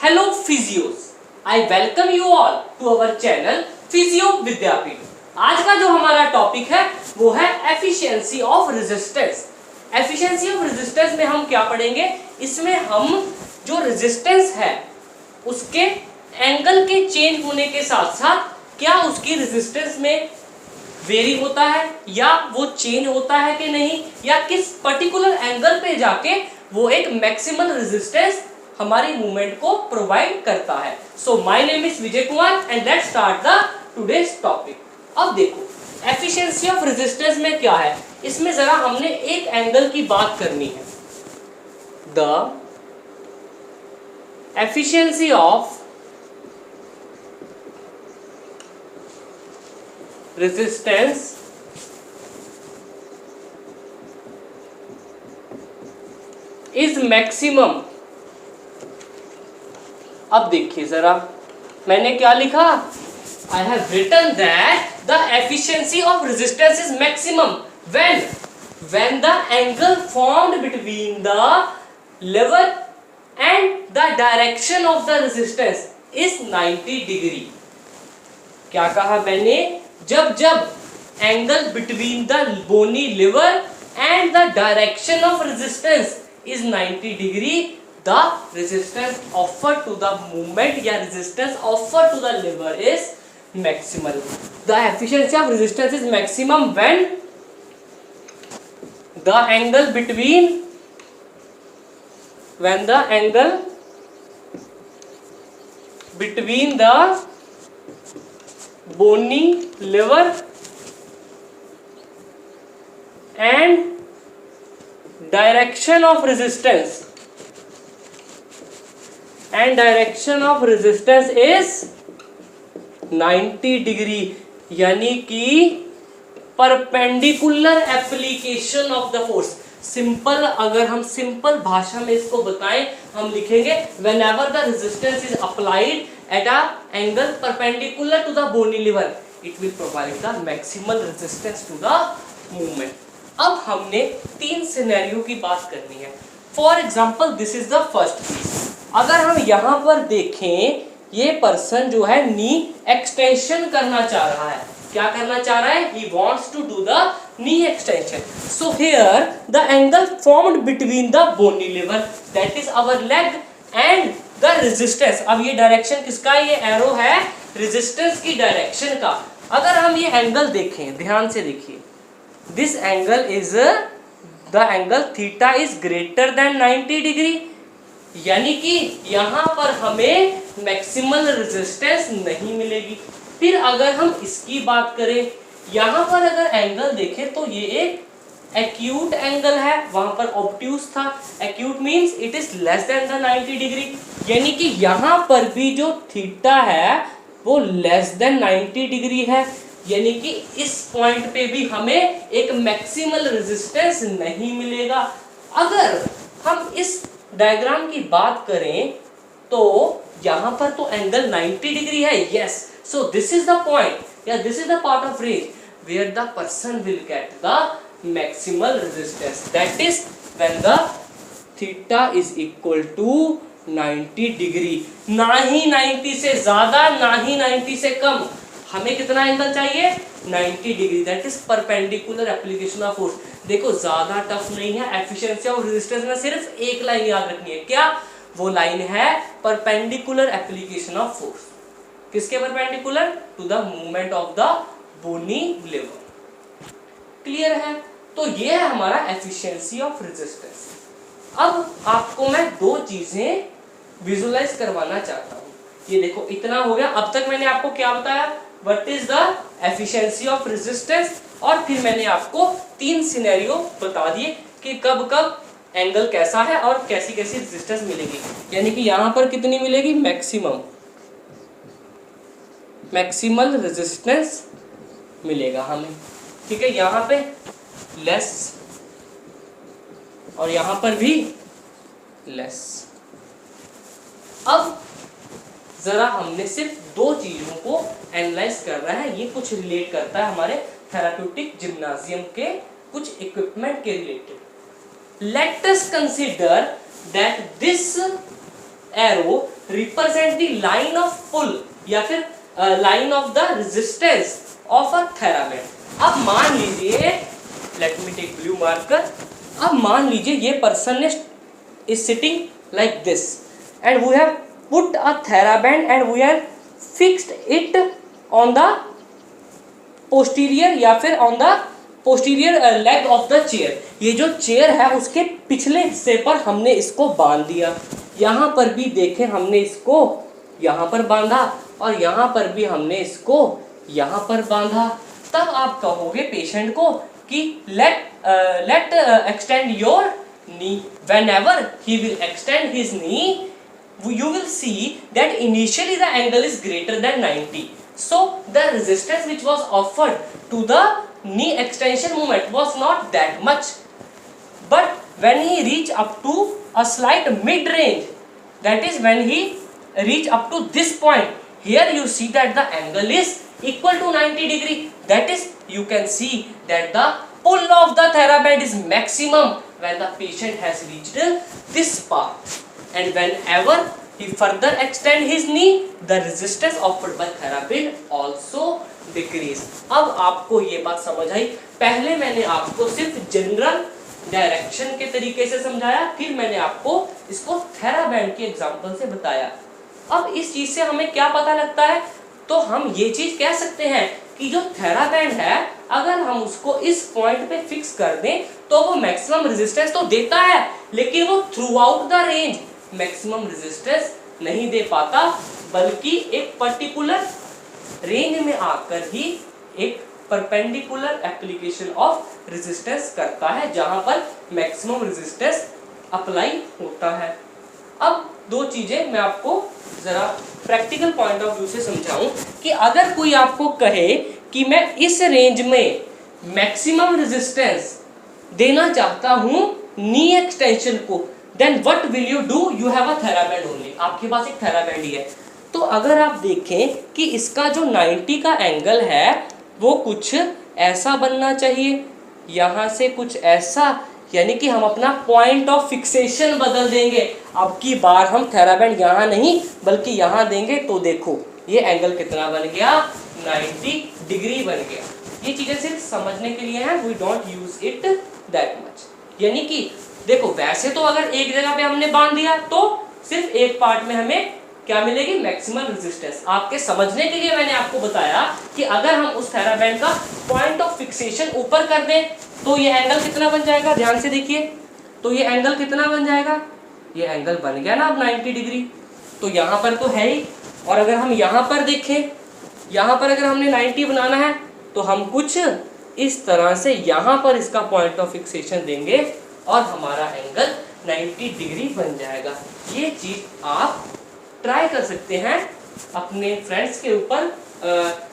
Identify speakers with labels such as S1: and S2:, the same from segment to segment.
S1: Hello physios, I welcome you all to our channel physio Vidyapeeth. आज का जो हमारा टॉपिक है वो है efficiency of resistance. Efficiency of resistance में हम क्या पढ़ेंगे? इसमें हम जो रेजिस्टेंस है उसके एंगल के चेंज होने के साथ साथ क्या उसकी रेजिस्टेंस में वेरी होता है या वो चेंज होता है कि नहीं, या किस पर्टिकुलर एंगल पे जाके वो एक मैक्सिमल रेजिस्टेंस हमारी मूवमेंट को प्रोवाइड करता है। So my name is Vijay Kumar and let's start the today's topic. अब देखो एफिशिएंसी ऑफ रेजिस्टेंस में क्या है, इसमें जरा हमने एक एंगल की बात करनी है। The efficiency of resistance is maximum. अब देखिए जरा मैंने क्या लिखा, I have written that the efficiency of resistance is maximum when the angle formed between the lever and the direction of the resistance is 90 degree. क्या कहा मैंने? जब angle between the bony lever and the direction of resistance is 90 degree, the resistance offered to the movement या resistance offered to the lever is maximal. The efficiency of resistance is maximum when the angle between the bony lever and direction of resistance is 90 degree, यानी कि perpendicular application of the force. Simple, अगर हम simple भाषा में इसको बताएं, हम लिखेंगे whenever the resistance is applied at a angle perpendicular to the bony lever, it will provide the maximal resistance to the movement। अब हमने तीन सिनेरियो की बात करनी है। For example this is the first case. अगर हम यहाँ पर देखें, ये पर्सन जो है नी एक्सटेंशन करना चाह रहा है। क्या करना चाह रहा है? He wants to do the knee extension. So here the angle formed between the bony lever, that is our leg, and the resistance। अब ये डायरेक्शन किसका? ये एरो है रेजिस्टेंस की डायरेक्शन का। अगर हम ये एंगल देखें, ध्यान से देखिए, this angle is the angle theta is greater than 90 degree, यानी कि यहाँ पर हमें मैक्सिमल रेजिस्टेंस नहीं मिलेगी। फिर अगर हम इसकी बात करें, यहाँ पर अगर एंगल देखें तो ये एक एक्यूट एंगल है, वहां पर ऑब्ट्यूस था। Acute means it is less than the 90 degree, यानी कि यहाँ पर भी जो थीटा है वो लेस देन 90 डिग्री है, यानी कि इस पॉइंट पे भी हमें एक मैक्सिमल रेजिस्टेंस नहीं मिलेगा। अगर हम इस डायग्राम की बात करें तो यहाँ पर तो एंगल 90 डिग्री है, yes. So this is the point या this is the part of range where the person will get the maximal resistance, that is when the theta is equal to 90 degree. ना ही 90 से ज्यादा, ना ही 90 से कम। हमें कितना एंगल चाहिए? 90 degree, that is perpendicular application of force. देखो ज्यादा टफ नहीं है। एफिशिएंसी ऑफ रेजिस्टेंस में सिर्फ एक लाइन याद रखनी है। क्या? वो लाइन है परपेंडिकुलर एप्लीकेशन ऑफ फोर्स। किसके perpendicular? To the movement of the bony lever. Clear है? तो ये है हमारा एफिशिएंसी ऑफ रेजिस्टेंस। अब आपको मैं दो चीजें विजुअलाइज करवाना चाहता हूँ। ये देखो इतना हो गया। अब तक मैंने आपको क्या बताया? What is the efficiency of resistance, और फिर मैंने आपको तीन सिनेरियो बता दिए कि कब कब एंगल कैसा है और कैसी कैसी रेजिस्टेंस मिलेगी। यानी कि यहाँ पर कितनी मिलेगी? मैक्सिमल रेजिस्टेंस मिलेगा हमें, ठीक है। यहाँ पे लेस और यहाँ पर भी लेस। अब जरा हमने सिर्फ दो चीजों को एनालाइज करना है। ये कुछ रिलेट करता है हमारे थेराप्यूटिक जिम्नाजियम के कुछ इक्विपमेंट के related. Let us consider that this arrow represent the line of pull या फिर line of the resistance of a Theraband. अब मान लीजिए, let me take blue marker, अब मान लीजिए ये person is sitting like this and we have put a TheraBand and we have fixed it on the posterior या फिर on the posterior leg of the chair। ये जो chair है उसके पिछले हिस्से पर हमने इसको बांध दिया। यहाँ पर भी देखें हमने इसको यहाँ पर बांधा और यहाँ पर भी हमने इसको यहाँ पर बांधा। तब आप कहोगे पेशेंट को कि let extend your knee। Whenever he will extend his knee, you will see that initially the angle is greater than 90. So the resistance which was offered to the knee extension movement was not that much. But when he reach up to a slight mid range, that is when he reach up to this point, here you see that the angle is equal to 90 degree. That is, you can see that the pull of the TheraBand is maximum when the patient has reached this part, and whenever he further extend his knee, the resistance offered by TheraBand also decrease। अब आपको ये बात समझ आई। पहले मैंने आपको सिर्फ general direction के तरीके से समझाया, फिर मैंने आपको इसको TheraBand के एग्जांपल से बताया। अब इस चीज से हमें क्या पता लगता है, तो हम ये चीज कह सकते हैं कि जो TheraBand है अगर हम उसको इस पॉइंट पे फिक्स कर दें तो वो मैक्सिमम रेजिस्टेंस तो देता है, लेकिन वो through out the range maximum resistance नहीं दे पाता, बल्कि एक पर्टिकुलर रेंज में आकर ही एक परपेंडिकुलर एप्लीकेशन ऑफ रेजिस्टेंस करता है जहां पर मैक्सिमम रेजिस्टेंस अप्लाई होता है। अब दो चीजें मैं आपको जरा प्रैक्टिकल पॉइंट ऑफ व्यू से समझाऊं कि अगर कोई आपको कहे कि मैं इस रेंज में मैक्सिमम रेजिस्टेंस देना चाहता हूं नी एक्सटेंशन को, then what will you do, you have a TheraBand only. आपके पास एक TheraBand ही है। तो अगर आप देखें कि इसका जो 90 का एंगल है वो कुछ ऐसा बनना चाहिए, यहाँ से कुछ ऐसा, यानी कि हम अपना पॉइंट ऑफ फिक्सेशन बदल देंगे। अब की बार हम TheraBand यहाँ नहीं बल्कि यहाँ देंगे, तो देखो ये एंगल कितना बन गया, 90 डिग्री बन गया। ये चीजें सिर्फ समझने के लिए हैं, we don't use it that much. यानी कि देखो वैसे तो अगर एक जगह पे हमने बांध दिया तो सिर्फ एक पार्ट में हमें क्या मिलेगी, मैक्सिमम रेजिस्टेंस। आपके समझने के लिए मैंने आपको बताया कि अगर हम उस TheraBand का पॉइंट ऑफ फिक्सेशन ऊपर कर दें तो ये एंगल कितना बन जाएगा, ध्यान से देखिए। तो ये एंगल कितना बन जाएगा, ये एंगल बन गया ना अब 90 डिग्री। तो यहाँ पर तो है ही, और अगर हम यहाँ पर देखें, यहाँ पर अगर हमने 90 बनाना है तो हम कुछ इस तरह से यहाँ पर इसका पॉइंट ऑफ फिक्सेशन देंगे और हमारा एंगल 90 डिग्री बन जाएगा। ये चीज़ आप ट्राई कर सकते हैं अपने फ्रेंड्स के ऊपर।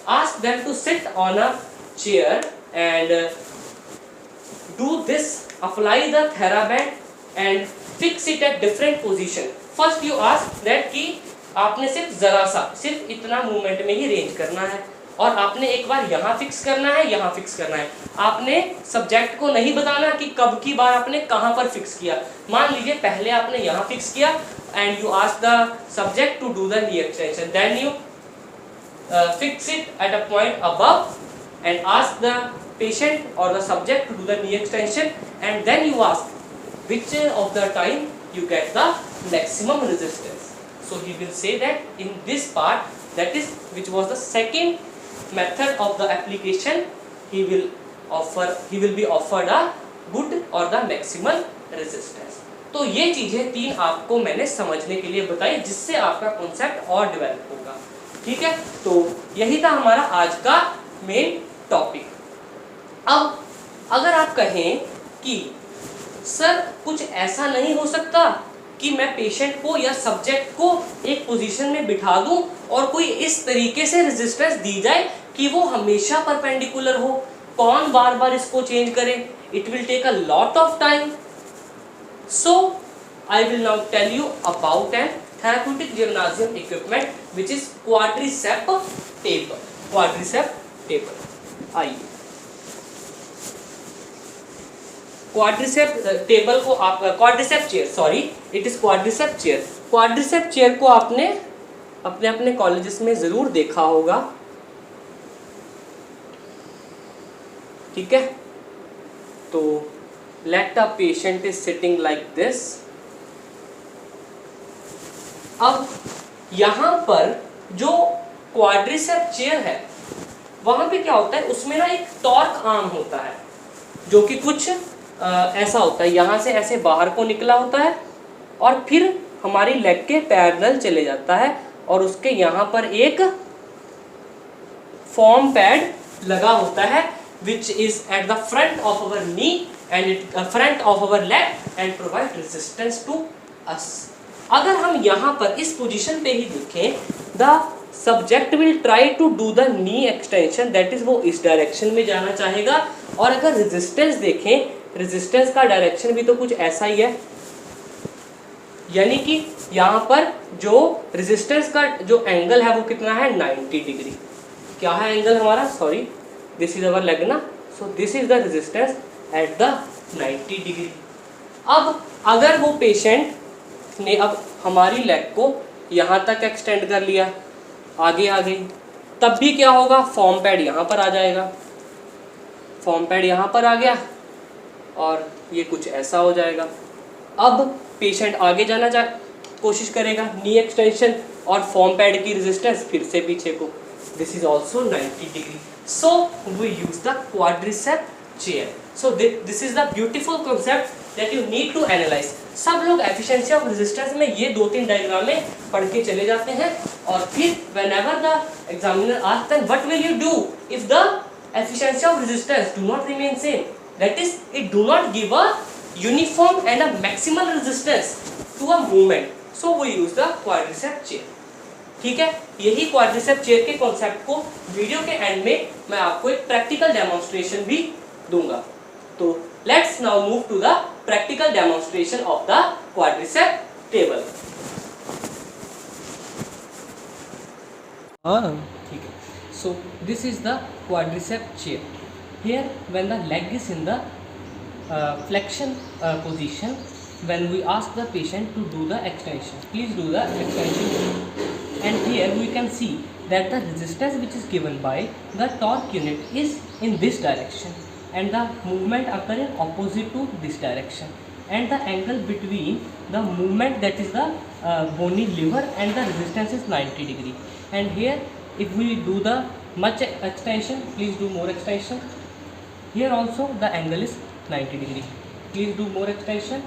S1: Ask them to sit on a chair and do this, apply the TheraBand and fix it at different position। First you ask that कि आपने सिर्फ जरा सा, सिर्फ इतना मूवमेंट में ही रेंज करना है, और आपने एक बार यहाँ फिक्स करना है, यहाँ फिक्स करना है। आपने सब्जेक्ट को नहीं बताना कि कब की बार आपने कहाँ पर फिक्स किया। मान लीजिए पहले आपने यहाँ फिक्स किया and you ask the subject to do the knee extension, then you fix it at a point above and ask the patient or the subject to do the knee extension, and then you ask which of the time you get the maximum resistance. So he will say that in this part, that is which was the second method of the application, he will be offered a good or the maximum resistance। तो ये चीजें तीन आपको मैंने समझने के लिए बताई जिससे आपका कॉन्सेप्ट और डेवलप होगा। ठीक है, तो यही था हमारा आज का मेन टॉपिक। अब अगर आप कहें कि सर कुछ ऐसा नहीं हो सकता कि मैं पेशेंट को या सब्जेक्ट को एक पोजीशन में बिठा दूं और कोई इस तरीके से रेजिस्टेंस दी जाए कि वो हमेशा परपेंडिकुलर हो, कौन बार बार इसको चेंज करे, it will take a lot of time. So I will now tell you about an therapeutic gymnasium equipment which is quadricep table. Quadricep table, आइए क्वाड्रिसेप टेबल को आप quadricep chair, sorry it is quadricep chair. Quadricep chair को आपने अपने अपने colleges में जरूर देखा होगा, ठीक है। तो let the patient is sitting like this. अब यहां पर जो क्वाड्रिसेप चेयर है वहां पे क्या होता है, उसमें ना एक टॉर्क आर्म होता है जो कि कुछ ऐसा होता है, यहां से ऐसे बाहर को निकला होता है और फिर हमारी लेग के पैरेलल चले जाता है और उसके यहाँ पर एक फॉर्म पैड लगा होता है which is at the front of our knee and it front of our leg and provide resistance to us। अगर हम यहाँ पर इस पोजीशन पे ही देखें, the subject will try to do the knee extension, that is वो इस direction में जाना चाहेगा। और अगर रेजिस्टेंस देखें, रेजिस्टेंस का डायरेक्शन भी तो कुछ ऐसा ही है, यानी कि यहाँ पर जो रेजिस्टेंस का जो एंगल है वो कितना है, 90 डिग्री। क्या है एंगल हमारा, sorry this is our leg ना, so this is the resistance at the 90 degree. अब अगर वो पेशेंट ने अब हमारी लेग को यहाँ तक एक्सटेंड कर लिया, आगे आ गई, तब भी क्या होगा, फॉर्म पैड यहाँ पर आ जाएगा, फॉर्म पैड यहाँ पर आ गया और ये कुछ ऐसा हो जाएगा। अब पेशेंट आगे जाना कोशिश करेगा, नी एक्सटेंशन और फॉर्म पैड की रेजिस्टेंस फिर से पीछे को, this is also 90 degree. So we use the quadricep chair. So this is the beautiful concept that you need to analyse. सब लोग एफिशिएंसी ऑफ रेजिस्टेंस में ये 2-3 डायग्रामें पढ़ के चले जाते हैं और फिर whenever the examiner asks then what will you do if the efficiency of resistance do not remain same, that is it do not give a uniform and a maximal resistance to a movement, so we use the quadricep chair। ठीक है, यही quadricep chair के concept को video के end में मैं आपको एक प्रैक्टिकल डेमोन्स्ट्रेशन भी दूंगा। तो let's now move to the practical demonstration of the quadricep table. ठीक है, so this is the quadricep chair। Here when the leg is in the flexion position, when we ask the patient to do the extension, please do the extension, and here we can see that the resistance which is given by the torque unit is in this direction and the movement occur in opposite to this direction, and the angle between the movement, that is the bony lever, and the resistance is 90 degree। And here if we do the much extension, please do more extension, here also the angle is 90 degree, please do more extension,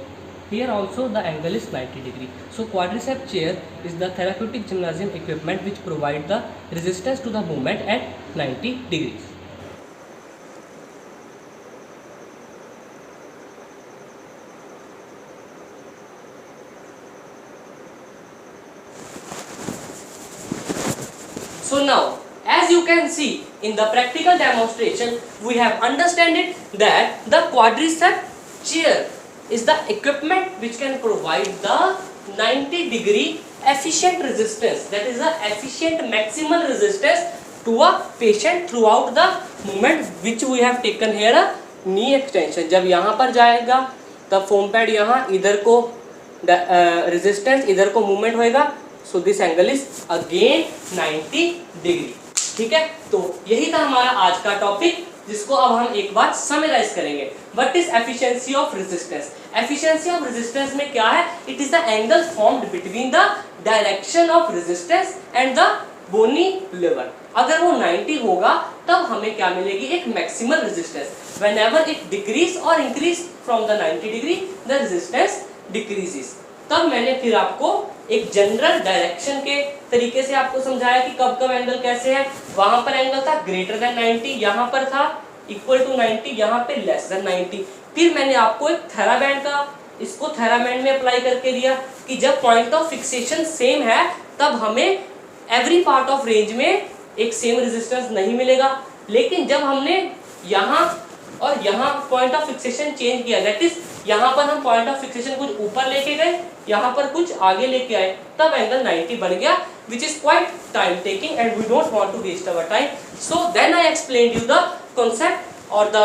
S1: here also the angle is 90 degree। So quadricep chair is the therapeutic gymnasium equipment which provide the resistance to the movement at 90 degrees। So now as you can see in the practical demonstration, we have understand it that the quadricep chair is the equipment which can provide the 90 degree efficient resistance, that is the efficient maximal resistance to a patient throughout the movement which we have taken here a knee extension। जब यहाँ पर जाएगा तब foam pad यहाँ, इधर को resistance, इधर को मूवमेंट होएगा, so this angle is again 90 degree. ठीक है, तो यही था हमारा आज का टॉपिक, जिसको अब हम एक बार समराइज करेंगे। What is efficiency of resistance? Efficiency of resistance में क्या है, it is the angle formed between the direction of resistance and the bony lever. अगर वो 90 होगा तब हमें क्या मिलेगी, एक maximal resistance. Whenever it decrease और increase from the 90 degree the resistance decreases. तब मैंने फिर आपको एक जनरल डायरेक्शन के तरीके से आपको समझाया कि कब कब एंगल कैसे है। वहां पर एंगल था ग्रेटर देन 90, यहाँ पर था इक्वल टू 90, यहाँ पे लेस देन 90। फिर मैंने आपको एक थेराबैंड का, इसको थेराबैंड में अप्लाई करके दिया कि जब पॉइंट ऑफ फिक्सेशन सेम है तब हमें एवरी पार्ट ऑफ रेंज में एक सेम रेजिस्टेंस नहीं मिलेगा, लेकिन जब हमने यहाँ और यहाँ पॉइंट ऑफ फिक्सेशन चेंज किया, दैट इज यहाँ पर हम पॉइंट ऑफ फिक्सेशन कुछ ऊपर लेके गए, यहाँ पर कुछ आगे लेके आए, तब एंगल 90 बन गया, which is quite time taking and we don't want to waste our time। So then I explained you the concept or the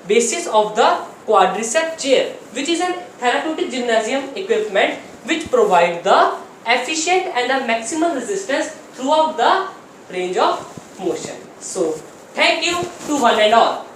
S1: basis of the quadricep chair, which is an therapeutic gymnasium equipment which provide the efficient and the maximal resistance throughout the range of motion. So thank you to one and all.